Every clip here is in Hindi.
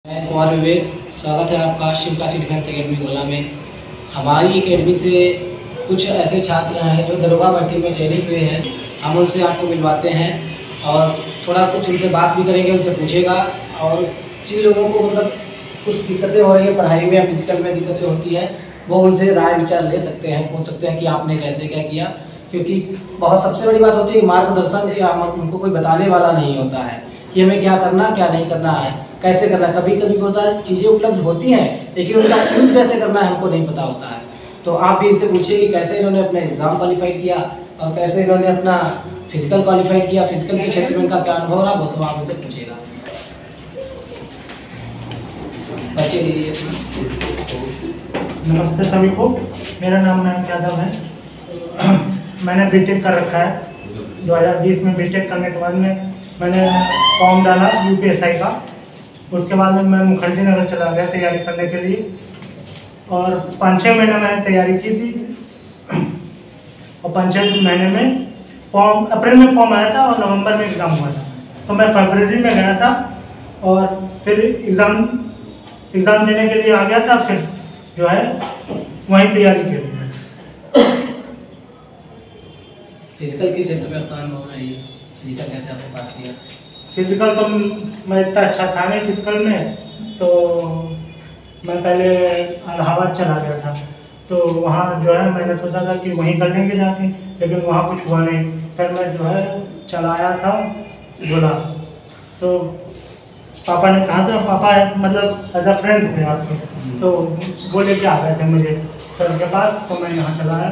मैं कुमार विवेक, स्वागत है आपका शिवकाशी डिफेंस एकेडमी गोला में। हमारी एकेडमी से कुछ ऐसे छात्र हैं जो दरोगा भर्ती में चयनित हुए हैं। हम उनसे आपको मिलवाते हैं और थोड़ा कुछ उनसे बात भी करेंगे, उनसे पूछेगा। और जिन लोगों को मतलब कुछ दिक्कतें हो रही है पढ़ाई में या फिजिकल में दिक्कतें होती हैं, वो उनसे राय विचार ले सकते हैं, पूछ सकते हैं कि आपने कैसे क्या किया। क्योंकि बहुत सबसे बड़ी बात होती है मार्गदर्शन, या उनको कोई बताने वाला नहीं होता है कि हमें क्या करना क्या नहीं करना है, कैसे करना। कभी कभी होता है चीज़ें उपलब्ध होती हैं लेकिन उनका यूज़ कैसे करना है हमको नहीं पता होता है। तो आप भी इनसे पूछिए कि कैसे इन्होंने अपने एग्ज़ाम क्वालिफाइड किया और कैसे इन्होंने अपना फिजिकल क्वालिफाइड किया, फिजिकल के क्षेत्र में इनका क्या अनुभव रहा, वो सब आप इनसे पूछिएगा। बच्चे दीजिए अपना। नमस्ते सभी को, मेरा नाम मयंक यादव है। मैंने बीटेक कर रखा है। 2020 में बीटेक करने के बाद में मैंने फॉर्म डाला यूपीएसआई का। उसके बाद में मैं मुखर्जी नगर चला गया तैयारी करने के लिए और 5-6 महीने मैंने तैयारी की थी। और 5-6 महीने में फॉर्म अप्रैल में फॉर्म आया था और नवंबर में एग्ज़ाम हुआ था। तो मैं फरवरी में गया था और फिर एग्ज़ाम देने के लिए आ गया था। फिर जो है वहीं तैयारी की। फिजिकल के क्षेत्र में अपना अनुभव रही, फिजिकल कैसे आपने पास किया? फिजिकल तो मैं इतना अच्छा था नहीं फिजिकल में, तो मैं पहले इलाहाबाद चला गया था। तो वहाँ जो है मैंने सोचा था कि वहीं कर लेंगे जाके, लेकिन वहाँ कुछ हुआ नहीं। फिर मैं जो है चलाया था बोला, तो पापा ने कहा था, पापा मतलब एज अ फ्रेंड थे आपके, तो वो लेके आ गए थे मुझे सर के पास। तो मैं यहाँ चलाया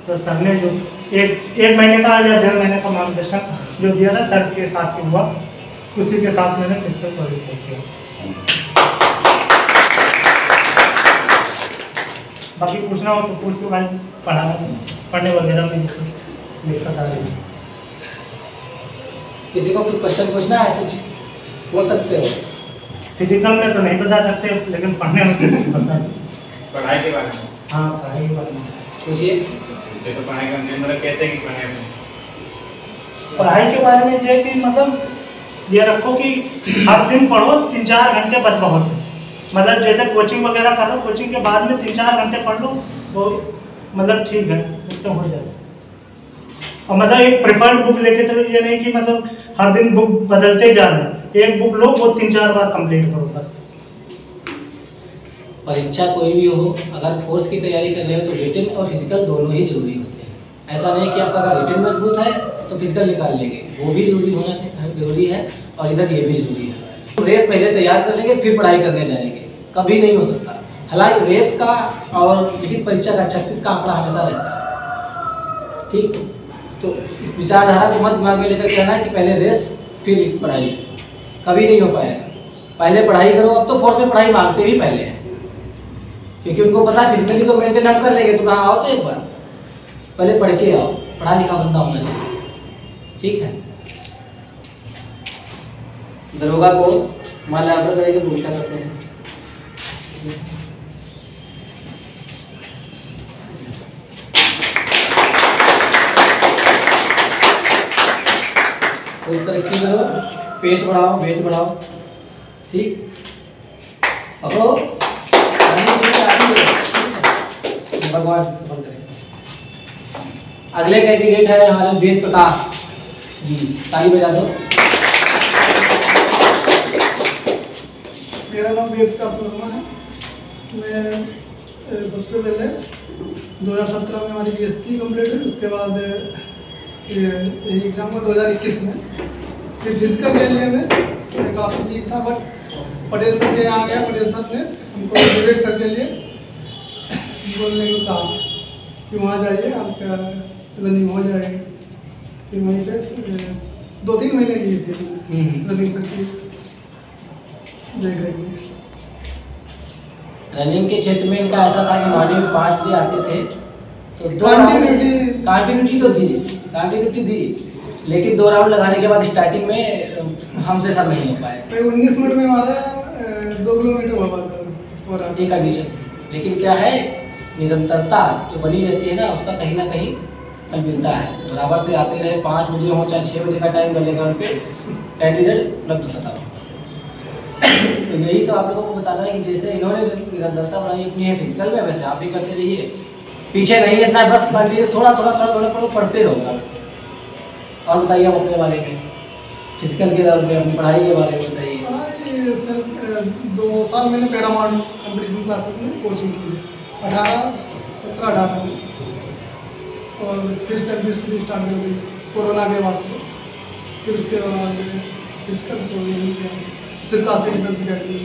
तो सर ने जो एक महीने का या 1.5 महीने का मार्गदर्शन जो दिया था सर के साथ ही हुआ, उसी के साथ मैंने फिजिकल क्वालिफाई किया। बाकी पूछना हो तो पूछ के भाई, पढ़ने वगैरह में दिक्कत आ रही है। किसी को कुछ क्वेश्चन पूछना है कुछ बोल सकते हो। फिजिकल में तो नहीं बता सकते, लेकिन पढ़ने में तो बता सकते। पढ़ाई के बारे में? हाँ, पढ़ाई के बारे में पूछिए। तो पढ़ाई करने मतलब कैसे की पढ़ाई के बारे में ये कि मतलब ये रखो कि हर दिन पढ़ो, 3-4 घंटे बस बहुत है। मतलब जैसे कोचिंग वगैरह कर लो, कोचिंग के बाद में 3-4 घंटे पढ़ लो, वो मतलब ठीक है, उससे हो जाए। और मतलब एक प्रेफर्ड बुक लेके चलो, ये नहीं कि मतलब हर दिन बुक बदलते जा रहे हैं। एक बुक लो, वो 3-4 बार कंप्लीट करो बस। परीक्षा कोई भी हो, अगर फोर्स की तैयारी कर रहे हो तो रिटन और फिजिकल दोनों ही जरूरी होते हैं। ऐसा नहीं कि आपका अगर रिटन मजबूत है तो फिजिकल निकाल लेंगे, वो भी जरूरी है और इधर ये भी जरूरी है। रेस पहले तैयार कर लेंगे फिर पढ़ाई करने जाएंगे, कभी नहीं हो सकता। हालांकि रेस का और लिखित परीक्षा का 36 का आंकड़ा हमेशा रहता है, ठीक। तो इस विचारधारा को मत दिमाग में लेकर कहना है कि पहले रेस फिर पढ़ाई, कभी नहीं हो पाएगा। पहले पढ़ाई करो। अब तो फोर्स में पढ़ाई मांगते भी पहले हैं, क्योंकि उनको पता है फिजिकली तो मेंटेन हम कर लेंगे। तुम आओ तो एक बार पहले पढ़ के आओ, पढ़ा लिखा बंदा होना चाहिए, ठीक है। दरोगा को मान लापरवाही करके भूमिका करते हैं। कोई तरक्की करो, पेट बढ़ाओ, वेट बढ़ाओ, ठीक। पकड़ो, भगवान सफल करें। अगले कैंडिडेट है हमारे वेद प्रकाश जी, ताली बजा दो। मेरा नाम वेद प्रकाश वर्मा है। मैं सबसे पहले 2017 में हमारी बीएससी कंप्लीट हुई। उसके बाद ये एग्ज़ाम हुआ 2021 में। फिर फिजिकल के लिए मैं काफ़ी वीक था, बट पटेल सर के यहाँ आ गया। पटेल सर ने हमको विवेक सर के लिए बोलने को कहा कि वहाँ जाइए, आपका रनिंग हो जाएगी। फिर वहीं पे 2-3 महीने की थी रनिंग सर की देख रही है। रनिंग के क्षेत्र में इनका ऐसा था कि मॉर्निंग में 5 बजे आते थे, तो कंटिन्यूटी दी, लेकिन 2 राउंड लगाने के बाद स्टार्टिंग में हमसे सब नहीं हो पाए। 19 मिनट में हमारा 2 किलोमीटर हो पाता ये कंडीशन थी। लेकिन क्या है, निरंतरता जो बनी रहती है ना, उसका कहीं ना कहीं फल मिलता है। बराबर से आते रहे, 5 बजे हो चाहे 6 बजे का टाइम लगेगा, उन पर कैंडिडेट उपलब्ध होता था। तो यही सब आप लोगों को बताना है कि जैसे इन्होंने निरंतरता बनाई अपनी है फिजिकल में, वैसे आप भी करते रहिए, पीछे नहीं हटना है, बस कंटिन्यू थोड़ा पढ़ते रहो। और बताइए आप अपने बारे में, फिजिकल के बारे में, अपनी पढ़ाई के बारे में बताइए। ये सर 2 साल मैंने पैरामाउंट कंपटीशन क्लासेस में कोचिंग की है, 18 में, और फिर सर्विस स्टडी स्टार्ट कर दी कोरोना के बाद से। फिर उसके बाद फिजिकल तो नहीं किया, सिर्फ क्लास डिफेंस कर दी,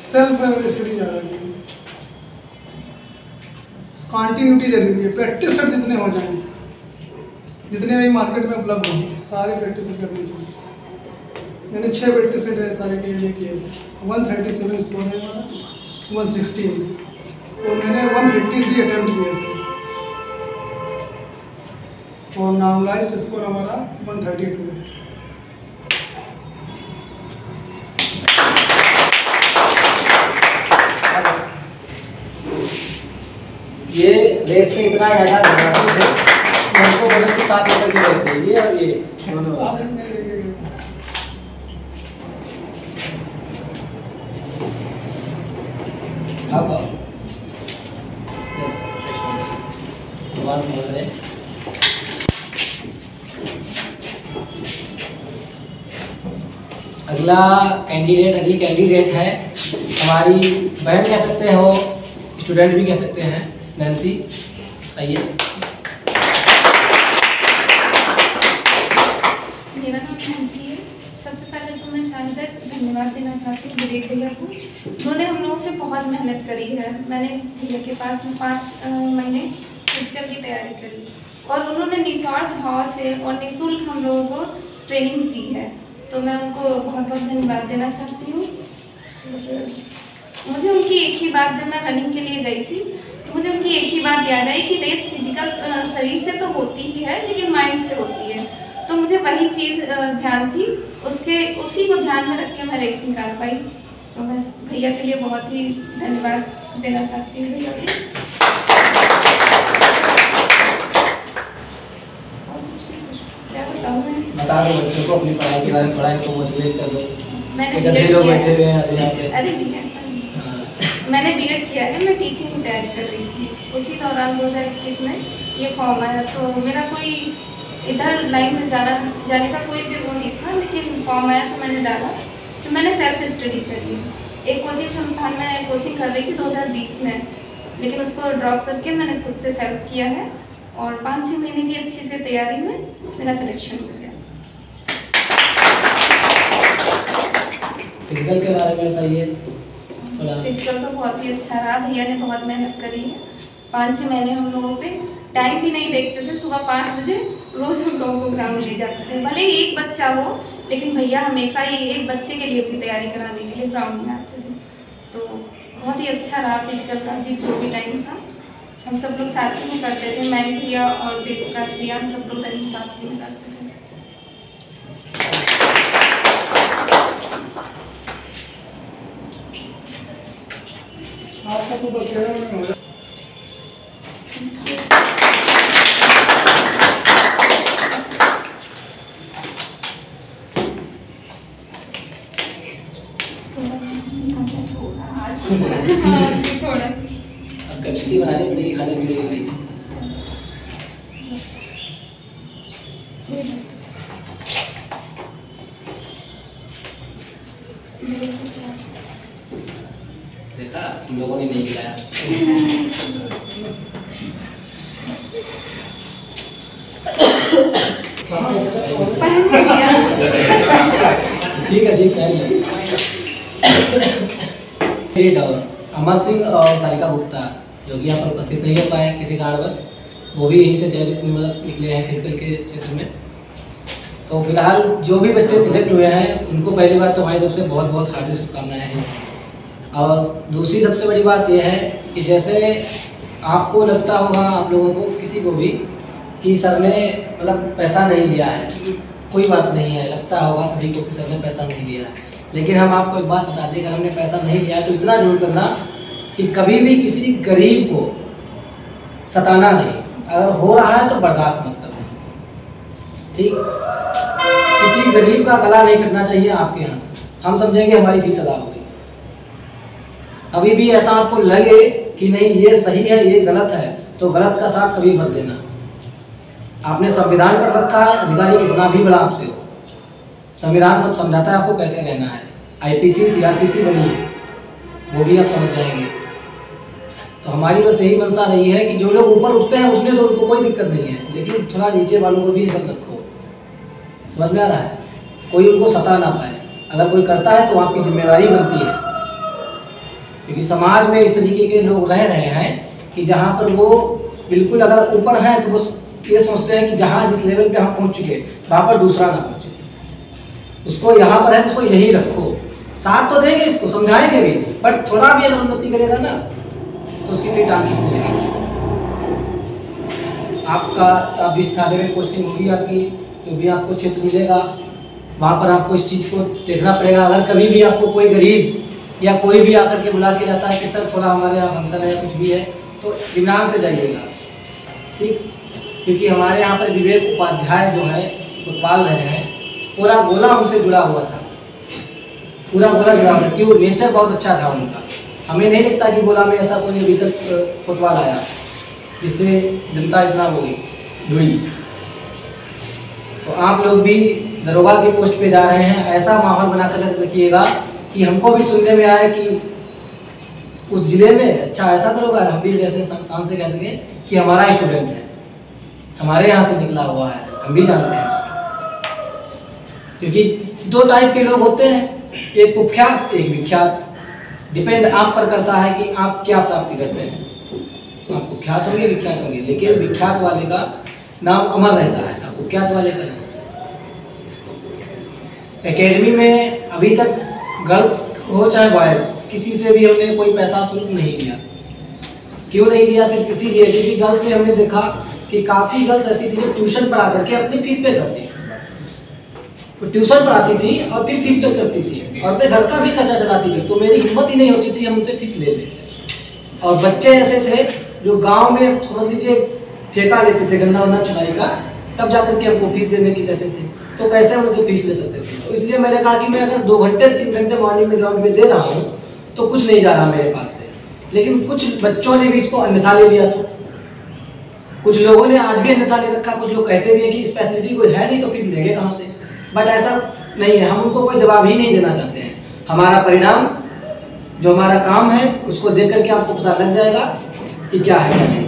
सेल्फ स्टडी ज़्यादा की। कॉन्टीन्यूटी जरूरी है, प्रैक्टिस सेट जितने हो जाएंगे, जितने भी मार्केट में उपलब्ध हों, सारे प्रैक्टिस सेट करनी चाहिए। मैंने 6 प्रैक्टिस सेट सारे के लिए किए थे। 137 स्कोर है हमारा 116 में, और मैंने 153 अटैम्प्ट किए थे, और नॉर्मलाइज्ड स्कोर हमारा 132 है। ये रेस से इतना ज़्यादा घबराते थे, हमको बदल के साथ लेकर के गए थे, ये और ये दोनों। समझ रहे। अगली कैंडिडेट है हमारी बहन कह सकते हो, स्टूडेंट भी कह सकते हैं, नैन्सी, आइए। मेरा नाम नैन्सी है। सबसे पहले तो मैं शाहिदा से धन्यवाद देना चाहती हूँ विवेक भैया को। उन्होंने हम लोगों पे बहुत मेहनत करी है। मैंने भैया के पास में 5 महीने फिजिकल की तैयारी करी, और उन्होंने निस्वार्थ भाव से और निःशुल्क हम लोगों को ट्रेनिंग दी है, तो मैं उनको बहुत बहुत धन्यवाद देना चाहती हूँ। मुझे उनकी एक ही बात, जब मैं रनिंग के लिए गई थी तो मुझे उनकी एक ही बात याद आई कि रेस फिजिकल शरीर से तो होती ही है, लेकिन माइंड से होती है। तो मुझे वही चीज़ ध्यान थी, उसी को ध्यान में रख के मैं रेस निकाल पाई। तो मैं भैया के लिए बहुत ही धन्यवाद देना चाहती हूँ भैया को। क्या बताऊँ मैं? बता दो बच्चों को अपनी पढ़ाई के बारे में, थोड़ा इनको मोटिवेट कर दो। मैंने लोग बैठे हुए हैं यहाँ पे। अरे नहीं ऐसा नहीं। मैंने बीएड किया है, मैं टीचिंग की तैयारी कर रही थी। उसी दौरान 2021 में ये फॉर्म आया, तो मेरा कोई इधर लाइन में जाने का कोई भी वो नहीं था, लेकिन फॉर्म आया तो मैंने डाला। तो मैंने सेल्फ स्टडी करी। एक कोचिंग संस्थान में कोचिंग कर रही थी 2020 में, लेकिन उसको ड्रॉप करके मैंने खुद से सेल्फ किया है, और 5-6 महीने की अच्छी से तैयारी में मेरा सिलेक्शन हो गया। फिजिकल के बारे में बताइए। फिजिकल तो बहुत ही अच्छा रहा, भैया ने बहुत मेहनत करी है। 5-6 महीने हम लोगों पे टाइम भी नहीं देखते थे, सुबह 5 बजे रोज़ हम लोगों को ग्राउंड ले जाते थे। भले ही एक बच्चा हो, लेकिन भैया हमेशा ही एक बच्चे के लिए भी तैयारी कराने के लिए ग्राउंड में आते थे। तो बहुत ही अच्छा रहा फिजिकल का भी, जो भी टाइम था हम सब लोग साथ ही में करते थे। मैंने भैया और वेद प्रकाश भैया, हम सब लोग रनिंग साथ ही में करते थे। आपका तो 10-11 में हो जाए। थोड़ा अब कैपेसिटी बनानी पड़ेगी, खाने पीने की भाई। देखा, तुम लोगों ने नहीं खिलाया। ठीक है, ठीक है। अमर सिंह और सारिका गुप्ता जो कि यहाँ पर उपस्थित नहीं हो पाए किसी कारणवश, वो भी यहीं से चयनित निकले हैं फिजिकल के क्षेत्र में। तो फिलहाल जो भी बच्चे सिलेक्ट हुए हैं उनको पहली बात तो हमारी तरफ से बहुत बहुत हार्दिक शुभकामनाएं हैं। और दूसरी सबसे बड़ी बात यह है कि जैसे आपको लगता होगा, आप लोगों को किसी को भी, कि सर ने मतलब पैसा नहीं लिया है, कोई बात नहीं है, लगता होगा सभी को कि सर ने पैसा नहीं लिया है। लेकिन हम आपको एक बात बता दें, अगर हमने पैसा नहीं लिया है तो इतना जरूर करना कि कभी भी किसी गरीब को सताना नहीं। अगर हो रहा है तो बर्दाश्त मत करना, ठीक। किसी गरीब का गला नहीं कटना चाहिए आपके यहाँ। हम समझेंगे हमारी फीस अदा हो गई। कभी भी ऐसा आपको लगे कि नहीं ये सही है ये गलत है, तो गलत का साथ कभी मत देना। आपने संविधान पढ़ रखा है, अधिकारी कितना भी बड़ा आपसे हो, संविधान सब समझाता है आपको कैसे रहना है। आईपीसी सीआरपीसी बनी है, वो भी आप समझ जाएंगे। तो हमारी बस यही मंशा रही है कि जो लोग ऊपर उठते हैं उठने तो उनको कोई दिक्कत नहीं है, लेकिन थोड़ा नीचे वालों को भी निकल रखो। समझ में आ रहा है? कोई उनको सता ना पाए। अगर कोई करता है तो आपकी जिम्मेवारी बनती है, क्योंकि समाज में इस तरीके के लोग रह रहे हैं कि जहाँ पर वो बिल्कुल अगर ऊपर हैं तो वो ये सोचते हैं कि जहाँ जिस लेवल पे हम पहुँच चुके वहाँ पर दूसरा ना पहुँचे, उसको यहाँ पर है तो उसको यही रखो। साथ तो देंगे, इसको समझाएंगे भी, बट थोड़ा भी अगर उन्नति करेगा ना तो उसकी फिर टांग खींचने लगेगी। आपका आप जिस थाने में पोस्टिंग होगी आपकी, जो भी आपको क्षेत्र मिलेगा वहाँ पर आपको इस चीज़ को देखना पड़ेगा। अगर कभी भी आपको कोई गरीब या कोई भी आकर के बुला के जाता है कि सर थोड़ा हमारे यहाँ फंक्शन है या कुछ भी है, तो इत्मीनान से जाइएगा, ठीक। क्योंकि हमारे यहाँ पर विवेक उपाध्याय जो है कोतवाल रहे हैं, पूरा गोला उनसे जुड़ा हुआ था, पूरा गोला जुड़ा हुआ था। क्यों? नेचर बहुत अच्छा था उनका। हमें नहीं लगता कि गोला में ऐसा कोई अभी तक कोतवाल आया जिससे जनता इतना हो गई जुड़ी। तो आप लोग भी दरोगा की पोस्ट पे जा रहे हैं, ऐसा माहौल बना कर रखिएगा कि हमको भी सुनने में आए कि उस जिले में अच्छा ऐसा दरोगा है, हम भी जैसे शान से कह सकें कि हमारा स्टूडेंट है, हमारे यहाँ से निकला हुआ है, हम भी जानते हैं। क्योंकि दो टाइप के लोग होते हैं, एक कुख्यात एक विख्यात। डिपेंड आप पर करता है कि आप क्या प्राप्ति करते हैं। आप कुख्यात होंगे विख्यात होंगे, लेकिन विख्यात वाले का नाम अमर रहता है, आप कुख्यात वाले का नहीं। एकेडमी में अभी तक गर्ल्स हो चाहे बॉयज़, किसी से भी हमने कोई पैसा शुल्क नहीं लिया। क्यों नहीं लिया? सिर्फ इसीलिए क्योंकि गर्ल्स में हमने देखा कि काफ़ी गर्ल्स ऐसी थी जो ट्यूशन पढ़ा करके अपनी फीस पे करती थी। वो ट्यूशन पढ़ाती थी और फिर फीस पे करती थी और अपने घर का भी खर्चा चलाती थी। तो मेरी हिम्मत ही नहीं होती थी हम उनसे फीस ले लें। और बच्चे ऐसे थे जो गांव में समझ लीजिए ठेका लेते थे गन्ना वन्ना चुनाई का, तब जाकर के हमको फीस देने की कहते थे। तो कैसे हम उनसे फीस ले सकते थे? तो इसलिए मैंने कहा कि मैं अगर 2 घंटे 3 घंटे मॉर्निंग में ग्राउंड में दे रहा हूँ तो कुछ नहीं जा रहा मेरे पास से। लेकिन कुछ बच्चों ने भी इसको अन्यथा ले लिया था, कुछ लोगों ने आज भी अन्यथा ले रखा। कुछ लोग कहते भी हैं कि इस फैसिलिटी कोई है नहीं तो फीस लेंगे कहाँ से, बट ऐसा नहीं है। हम उनको कोई जवाब ही नहीं देना चाहते हैं। हमारा परिणाम जो हमारा काम है उसको देख करके आपको पता लग जाएगा कि क्या है क्या नहीं।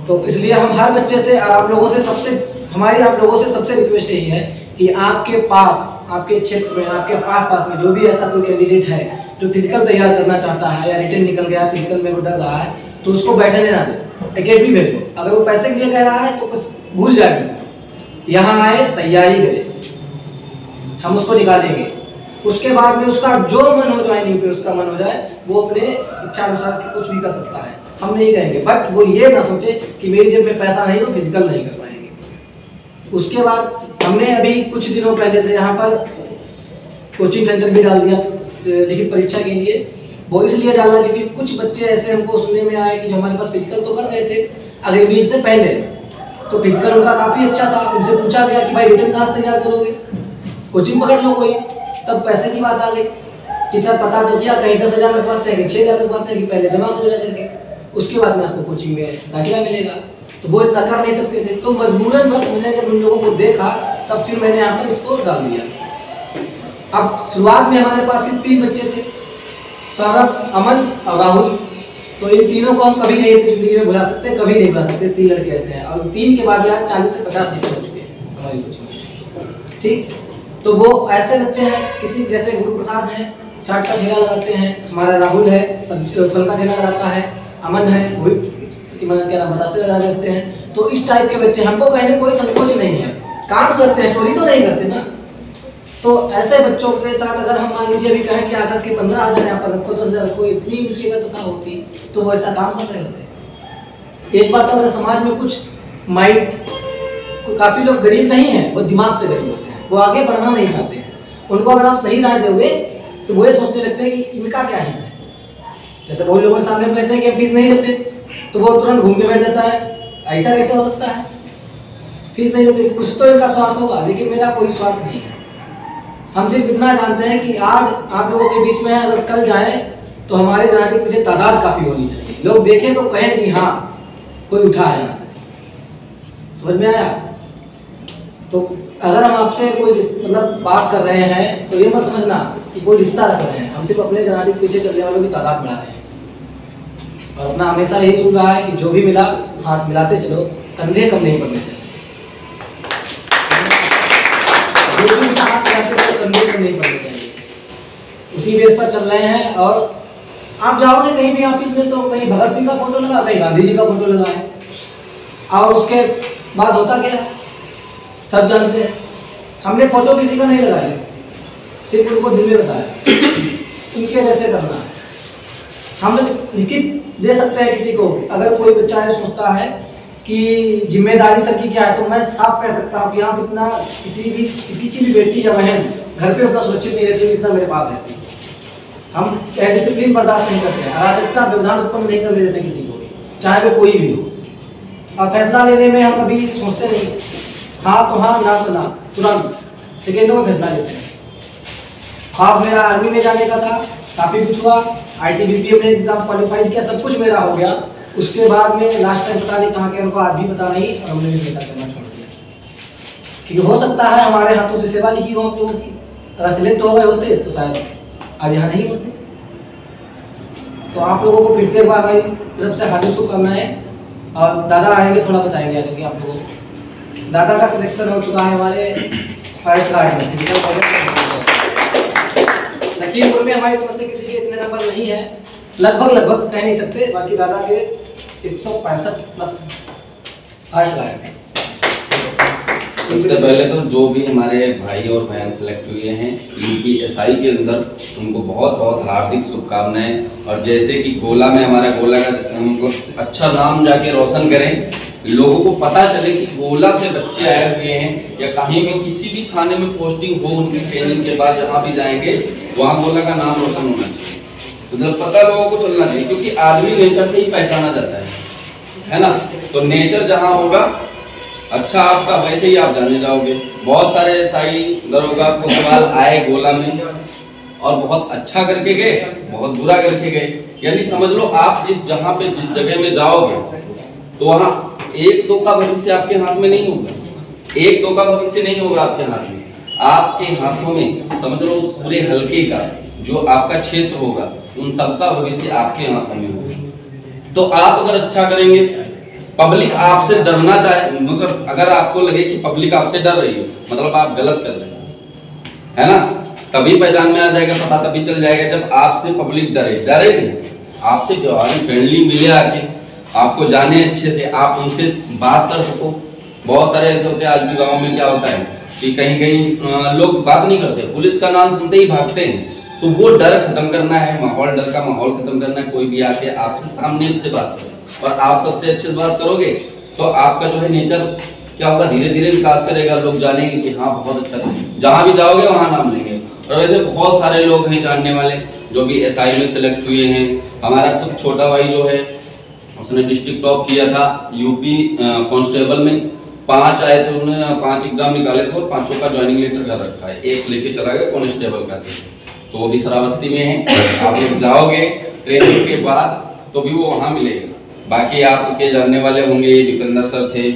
तो इसलिए हम हर बच्चे से और आप लोगों से हमारी आप लोगों से सबसे रिक्वेस्ट यही है कि आपके पास, आपके क्षेत्र में, आपके पास में जो भी ऐसा कोई कैंडिडेट है जो फिजिकल तैयार करना चाहता है या रिटर्न निकल गया फिजिकल में वो डर रहा है, तो उसको बैठने ना दो, एकेडमी भेजो। अगर वो पैसे के लिए कह रहा है तो कुछ भूल जाए, यहाँ आए तैयारी करें, हम उसको निकालेंगे। उसके बाद में उसका जो मन हो ज्वाइनिंग पे उसका मन हो जाए, वो अपने इच्छा अनुसार कुछ भी कर सकता है, हम नहीं कहेंगे। बट वो ये ना सोचे कि मेरी जेब में पैसा नहीं तो फिजिकल नहीं कर पाएंगे। उसके बाद हमने अभी कुछ दिनों पहले से यहाँ पर कोचिंग सेंटर भी डाल दिया लिखित परीक्षा के लिए। वो इसलिए डाला क्योंकि कुछ बच्चे ऐसे हमको सुनने में आए कि जो हमारे पास फिजिकल तो कर रहे थे अग्निवीर से पहले, तो फिजिकल उनका काफ़ी अच्छा था। उनसे पूछा गया कि भाई रिटर्न कहाँ से तैयार करोगे, कोचिंग पकड़ लो कोई। तब पैसे की बात आ गई कि सर पता तो क्या, कहीं 10,000 लगवाते हैं कि 6,000 लगवाते हैं कि पहले जमा करो जाकर के, उसके बाद में आपको कोचिंग में दाखिला मिलेगा। तो वो इतना कर नहीं सकते थे, तो मजबूरन बस मैंने जब उन लोगों को देखा तब फिर मैंने यहाँ पर इसको डाल दिया। अब शुरुआत में हमारे पास सिर्फ 3 बच्चे थे, सौरभ, अमन और राहुल। तो इन तीनों को हम कभी नहीं जिंदगी में भुला सकते, कभी नहीं भुला सकते। 3 लड़के ऐसे हैं और 3 के बाद यहाँ 40 से 50 बच्चे हो चुके हैं हमारी कोचिंग में, ठीक। तो वो ऐसे बच्चे हैं, किसी जैसे गुरु प्रसाद है, चाट का ठेला लगाते हैं, हमारा राहुल है फल का ठेला लगाता है, अमन है वो क्या नाम बतासे वगैरह बेचते हैं। तो इस टाइप के बच्चे, हमको कहने कोई संकोच नहीं है, काम करते हैं, चोरी तो नहीं करते ना। तो ऐसे बच्चों के साथ अगर हम मान लीजिए अभी कहें कि आकर के 15,000 यहाँ पर रखो, 10,000 रखो, इतनी उनकी अगर तथा होती तो वो ऐसा काम कर रहे होते। एक बात अगर समाज में कुछ माइंड, काफ़ी लोग गरीब नहीं हैं, वो दिमाग से गरीब होते हैं, वो आगे बढ़ना नहीं चाहते हैं। उनको अगर आप सही राय दोगे तो वो ये सोचने लगते हैं कि इनका क्या हित है। जैसे बहुत लोगों के सामने कहते हैं कि फीस नहीं लेते, तो वो तुरंत घूम के बैठ जाता है, ऐसा कैसे हो सकता है, फीस नहीं लेते, कुछ तो इनका स्वार्थ होगा। लेकिन मेरा कोई स्वार्थ नहीं है, हम सिर्फ इतना जानते हैं कि आज आप लोगों के बीच में है, अगर कल जाएं तो हमारे जनाजे के पीछे तादाद काफ़ी होनी चाहिए। लोग देखें तो कहें कि हाँ कोई उठा है यहाँ से। समझ में आया? तो अगर हम आपसे कोई मतलब बात कर रहे हैं तो ये मत समझना कि कोई रिश्ता रख रहे हैं। हम सिर्फ अपने जनाजे के पीछे चलने वालों की तादाद बढ़ा रहे हैं और अपना हमेशा यही सुन रहा है कि जो भी मिला हाथ मिलाते चलो, कंधे कम नहीं पड़ने चाहिए। जो भी हाथ मिलाते चलो, कंधे कम नहीं पड़ने चाहिए। उसी बेस पर चल रहे हैं। और आप जाओगे कहीं भी ऑफिस में तो कहीं भगत सिंह का फोटो लगा, कहीं गांधी जी का फोटो लगा है, और उसके बाद होता क्या सब जानते हैं। हमने फोटो किसी का नहीं लगाया, सिर्फ उनको दिल में बसाया। उनके जैसे करना है। हम लिखित दे सकते हैं किसी को। अगर कोई बच्चा है सोचता है कि जिम्मेदारी सर की क्या है, तो मैं साफ कह सकता हूँ कि आप इतना किसी की भी बेटी या बहन घर पे उतना सुरक्षित नहीं रहती जितना मेरे पास रहती है। हम डिसिप्लिन बर्दाश्त नहीं करते हैं, अराजकता व्यवधान उत्पन्न नहीं कर देते किसी को भी, चाहे वो कोई भी हो। और फैसला लेने में हम कभी सोचते नहीं, हाँ तो हाँ, ना तो ना, तुरंत सेकेंडों में फैसला लेते हैं। ख्वाब मेरा आर्मी में जाने का था, काफ़ी कुछ हुआ, ITBP में एग्जाम क्वालिफाई किया, सब कुछ मेरा हो गया। उसके बाद में लास्ट टाइम पता नहीं कहाँ के, उनको आज भी पता नहीं, और हमने भी बेटा करना छोड़ दिया। क्योंकि हो सकता है हमारे हाथों से सेवा लिखी हो आप लोगों की, अगर सिलेक्ट हो गए होते तो शायद आज यहाँ नहीं होते। तो आप लोगों को फिर से एक बार हमारी तरफ से हार्दिक शुभकामनाएं। और दादा आएंगे, थोड़ा बताएंगे आगे कि आप लोगों को। दादा का सिलेक्शन हो चुका है हमारे फर्स्ट राउंड में। लखीमपुर में हमारी समस्या किसी के इतने नंबर नहीं है, लगभग कह नहीं सकते, बाकी दादा के 165 प्लस फर्स्ट राउंड में। सबसे पहले तो जो भी हमारे भाई और बहन सेलेक्ट हुए हैं यूपी SI के अंदर, उनको बहुत बहुत हार्दिक शुभकामनाएं। और जैसे कि गोला में हमारा गोला का मतलब अच्छा नाम जाके रोशन करें, लोगों को पता चले कि गोला से बच्चे आए हुए हैं, या कहीं भी किसी भी थाने में पोस्टिंग हो उनकी ट्रेनिंग के बाद जहाँ भी जाएंगे वहाँ गोला का नाम रोशन होना चाहिए। मतलब पता लोगों को चलना चाहिए, क्योंकि आदमी नेचर से ही पहचाना जाता है ना। तो नेचर जहाँ होगा अच्छा आपका, वैसे ही आप जाने जाओगे। बहुत सारे SI दरोगा कोतवाल आए गोला में और बहुत अच्छा करके गए, बहुत बुरा करके गए। यानी समझ लो आप जिस जगह में जाओगे तो वहाँ 1-2 का भविष्य आपके हाथ में नहीं होगा, 1-2 का भविष्य नहीं होगा आपके हाथ में। आपके हाथों में समझ लो उस पूरे हल्के का जो आपका क्षेत्र होगा, उन सबका भविष्य आपके हाथों में होगा। तो आप अगर अच्छा करेंगे, पब्लिक आपसे डरना चाहे, मतलब अगर आपको लगे कि पब्लिक आपसे डर रही है, मतलब आप गलत कर रहे हैं, है ना, तभी पहचान में आ जाएगा, पता तभी चल जाएगा जब आपसे पब्लिक डरे नहीं, आपसे फ्रेंडली मिले, आके आपको जाने अच्छे से, आप उनसे बात कर सको। बहुत सारे ऐसे होते हैं आज भी गाँव में, क्या होता है कि कहीं लोग बात नहीं करते, पुलिस का नाम सुनते ही भागते हैं। तो वो डर खत्म करना है, डर का माहौल खत्म करना है। कोई भी आके आपके सामने से बात करे और आप सबसे अच्छे से बात करोगे तो आपका जो है नेचर क्या होगा, धीरे धीरे विकास करेगा। लोग जानेंगे कि हाँ बहुत अच्छा था, जहाँ भी जाओगे वहाँ नाम लेंगे। और वैसे बहुत सारे लोग हैं जानने वाले जो भी SI में सेलेक्ट हुए हैं। हमारा खुद छोटा भाई जो है उसने डिस्ट्रिक्ट टॉप किया था यूपी कांस्टेबल में, 5 आए थे, उन्होंने 5 एग्जाम निकाले थे और 5 का ज्वाइनिंग लेटर कर रखा है, 1 लेके चला गया कांस्टेबल का से। तो वो भी श्रावस्ती में है। आप लोग जाओगे ट्रेनिंग के बाद तो भी वो वहाँ मिलेगा। बाकी आपके जानने वाले होंगे, ये विपेंद्र सर थे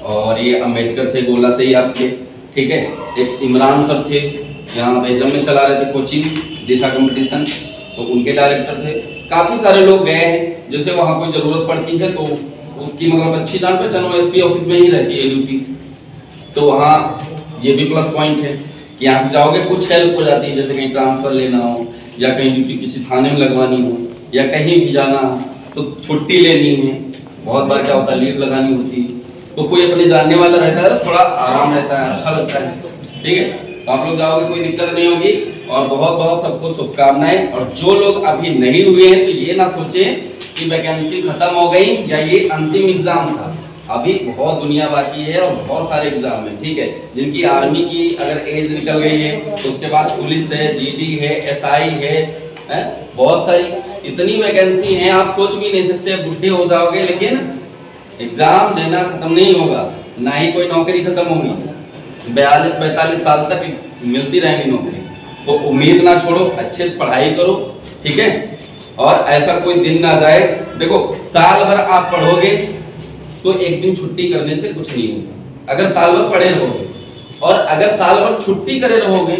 और ये अम्बेडकर थे गोला से ही आपके, ठीक है। एक इमरान सर थे, यहाँ बेजम में चला रहे थे कोचिंग दिशा कंपटीशन, तो उनके डायरेक्टर थे। काफ़ी सारे लोग गए हैं, जैसे वहाँ कोई ज़रूरत पड़ती है तो उसकी मतलब अच्छी जान पहचान SP ऑफिस में ही रहती है ड्यूटी, तो वहाँ ये भी प्लस पॉइंट है कि यहाँ से जाओगे कुछ हेल्प हो जाती है, जैसे कहीं ट्रांसफ़र लेना हो या कहीं ड्यूटी किसी थाने में लगवानी हो या कहीं भी जाना हो, तो छुट्टी लेनी है, बहुत बार क्या होता है लीव लगानी होती है, तो कोई अपने जानने वाला रहता है, थोड़ा आराम रहता है, अच्छा लगता है, ठीक है। तो आप लोग जाओगे कोई दिक्कत नहीं होगी। और बहुत बहुत सबको शुभकामनाएं। और जो लोग अभी नहीं हुए हैं तो ये ना सोचें कि वैकेंसी खत्म हो गई या ये अंतिम एग्जाम था, अभी बहुत दुनिया बाकी है और बहुत सारे एग्जाम है, ठीक है। जिनकी आर्मी की अगर एज निकल गई है तो उसके बाद पुलिस है, GD है, SI है, बहुत सारी इतनी वैकेंसी हैं, आप सोच भी नहीं सकते। बुढ़े हो जाओगे लेकिन एग्जाम देना खत्म नहीं होगा, ना ही कोई नौकरी खत्म होगी। 42-45 साल तक मिलती रहेंगी नौकरी। तो उम्मीद ना छोड़ो, अच्छे से पढ़ाई करो, ठीक है। और ऐसा कोई दिन ना जाए, देखो साल भर आप पढ़ोगे तो एक दिन छुट्टी करने से कुछ नहीं होगा। अगर साल भर पढ़े रहोगे और अगर साल भर छुट्टी करे रहोगे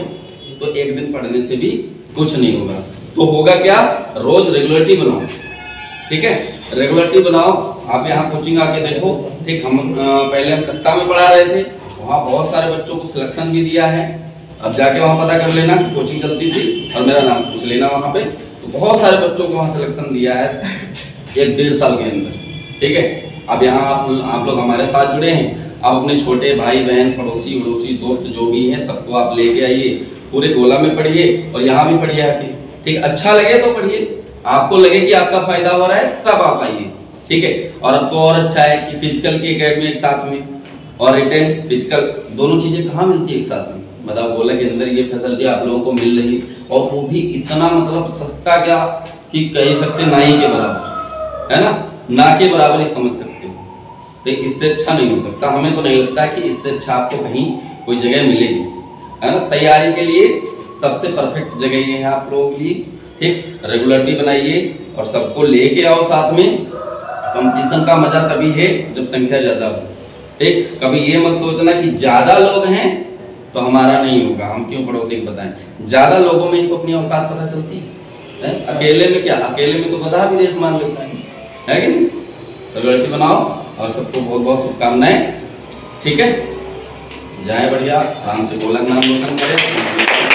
तो एक दिन पढ़ने से भी कुछ नहीं होगा। तो होगा क्या, रोज रेगुलरिटी बनाओ, ठीक है, रेगुलरिटी बनाओ। आप यहाँ कोचिंग आके देखो, ठीक। हम पहले हम कस्ता में पढ़ा रहे थे, वहाँ बहुत सारे बच्चों को सिलेक्शन भी दिया है। अब जाके वहाँ पता कर लेना, कोचिंग चलती थी और मेरा नाम पूछ लेना वहाँ पे, तो बहुत सारे बच्चों को वहाँ सिलेक्शन दिया है 1-1.5 साल के अंदर, ठीक है। अब यहाँ आप लोग हमारे साथ जुड़े हैं, आप अपने छोटे भाई बहन पड़ोसी उड़ोसी दोस्त जो भी हैं सबको आप लेके आइए, पूरे गोला में पढ़िए और यहाँ भी पढ़िए आके, ठीक। अच्छा लगे तो पढ़िए, आपको लगे कि आपका फायदा हो रहा है तब आप आइए, ठीक है। और अब तो और अच्छा है कि फिजिकल की एकेडमी एक साथ में और रिटेन फिजिकल दोनों चीजें कहाँ मिलती है एक साथ में। मतलब गोला के अंदर ये फैसिलिटी आप लोगों को मिल रही, और वो भी इतना मतलब सस्ता क्या कि कह सकते ना ही के बराबर, है ना के बराबर ही समझ सकते हो। तो इससे अच्छा नहीं हो सकता, हमें तो नहीं लगता कि इससे अच्छा आपको कहीं कोई जगह मिलेगी, है ना। तैयारी के लिए सबसे परफेक्ट जगह ये है आप लोगों के लिए, ठीक। रेगुलरिटी बनाइए और सबको लेके आओ साथ में। कंपटीशन का मजा तभी है जब संख्या ज्यादा हो, ठीक। कभी ये मत सोचना कि ज्यादा लोग हैं तो हमारा नहीं होगा, हम क्यों पड़ोसी को बताएं। ज्यादा लोगों में ही तो अपनी औकात पता चलती है, अकेले में क्या, अकेले में तो गधा भी रेस मान लेता है कि नहीं। रेगुलरिटी बनाओ और सबको बहुत बहुत शुभकामनाएं, ठीक है। जाए बढ़िया, आराम से गोला नाम रोशन करें।